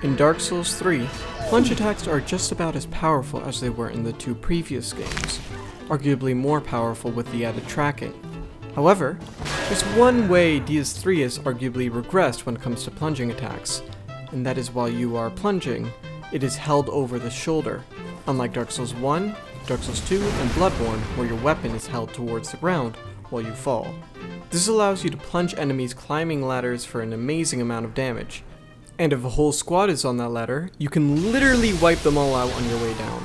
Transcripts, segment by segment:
In Dark Souls 3, plunge attacks are just about as powerful as they were in the two previous games, arguably more powerful with the added tracking. However, there's one way DS3 has arguably regressed when it comes to plunging attacks, and that is while you are plunging, it is held over the shoulder, unlike Dark Souls 1, Dark Souls 2, and Bloodborne, where your weapon is held towards the ground while you fall. This allows you to plunge enemies climbing ladders for an amazing amount of damage. And if a whole squad is on that ladder, you can literally wipe them all out on your way down.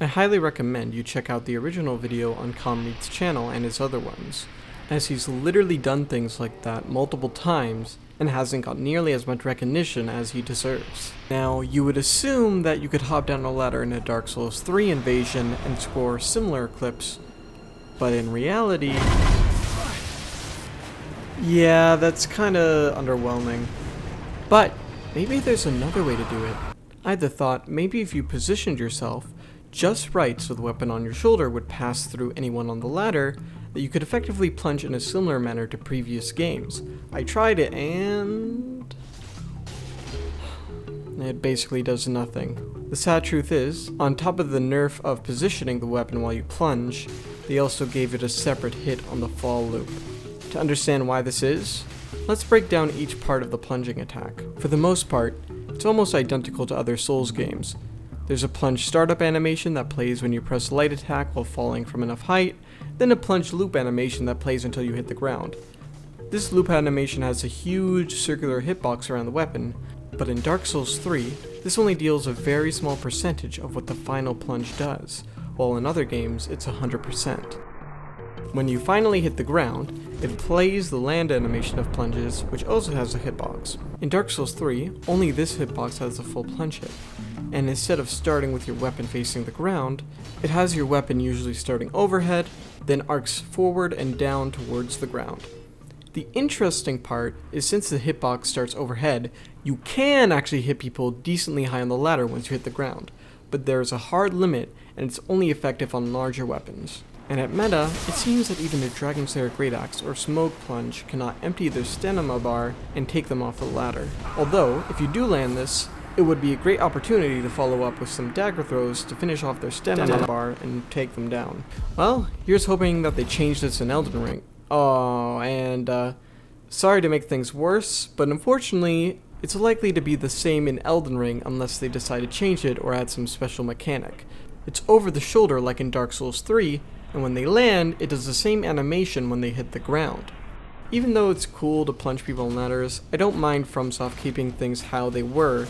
I highly recommend you check out the original video on Komreed's channel and his other ones, as he's literally done things like that multiple times and hasn't got nearly as much recognition as he deserves. Now, you would assume that you could hop down a ladder in a Dark Souls 3 invasion and score similar clips, but in reality, yeah, that's kinda underwhelming. But maybe there's another way to do it. I had the thought maybe if you positioned yourself just right so the weapon on your shoulder would pass through anyone on the ladder, that you could effectively plunge in a similar manner to previous games. I tried it and it basically does nothing. The sad truth is, on top of the nerf of positioning the weapon while you plunge, they also gave it a separate hit on the fall loop. To understand why this is, let's break down each part of the plunging attack. For the most part, it's almost identical to other Souls games. There's a plunge startup animation that plays when you press light attack while falling from enough height, then a plunge loop animation that plays until you hit the ground. This loop animation has a huge circular hitbox around the weapon, but in Dark Souls 3, this only deals a very small percentage of what the final plunge does, while in other games it's 100%. When you finally hit the ground, it plays the land animation of plunges, which also has a hitbox. In Dark Souls 3, only this hitbox has a full plunge hit, and instead of starting with your weapon facing the ground, it has your weapon usually starting overhead, then arcs forward and down towards the ground. The interesting part is since the hitbox starts overhead, you can actually hit people decently high on the ladder once you hit the ground, but there's a hard limit and it's only effective on larger weapons. And at meta, it seems that even a Dragon Slayer Great Axe or Smoke Plunge cannot empty their stamina bar and take them off the ladder. Although, if you do land this, it would be a great opportunity to follow up with some dagger throws to finish off their stamina bar and take them down. Well, here's hoping that they change this in Elden Ring. Oh, and sorry to make things worse, but unfortunately, it's likely to be the same in Elden Ring unless they decide to change it or add some special mechanic. It's over the shoulder like in Dark Souls 3, and when they land, it does the same animation when they hit the ground. Even though it's cool to plunge people on ladders, I don't mind FromSoft keeping things how they were,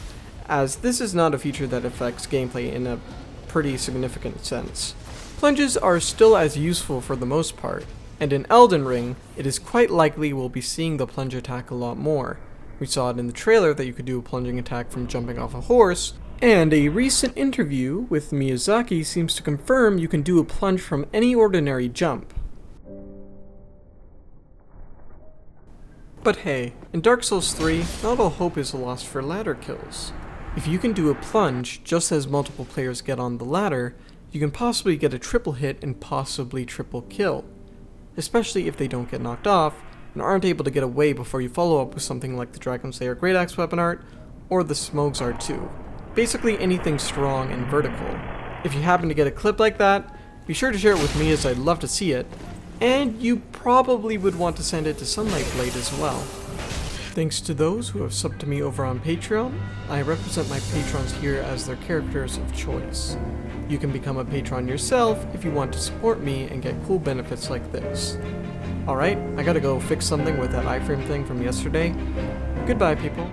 as this is not a feature that affects gameplay in a pretty significant sense. Plunges are still as useful for the most part, and in Elden Ring, it is quite likely we'll be seeing the plunge attack a lot more. We saw it in the trailer that you could do a plunging attack from jumping off a horse, and a recent interview with Miyazaki seems to confirm you can do a plunge from any ordinary jump. But hey, in Dark Souls 3, not all hope is lost for ladder kills. If you can do a plunge just as multiple players get on the ladder, you can possibly get a triple hit and possibly triple kill, especially if they don't get knocked off and aren't able to get away before you follow up with something like the Dragon Slayer Great Axe weapon art or the Smoke's art 2. Basically anything strong and vertical. If you happen to get a clip like that, be sure to share it with me as I'd love to see it, and you probably would want to send it to Sunlight Blade as well. Thanks to those who have subbed to me over on Patreon. I represent my patrons here as their characters of choice. You can become a patron yourself if you want to support me and get cool benefits like this. Alright, I gotta go fix something with that iframe thing from yesterday. Goodbye, people.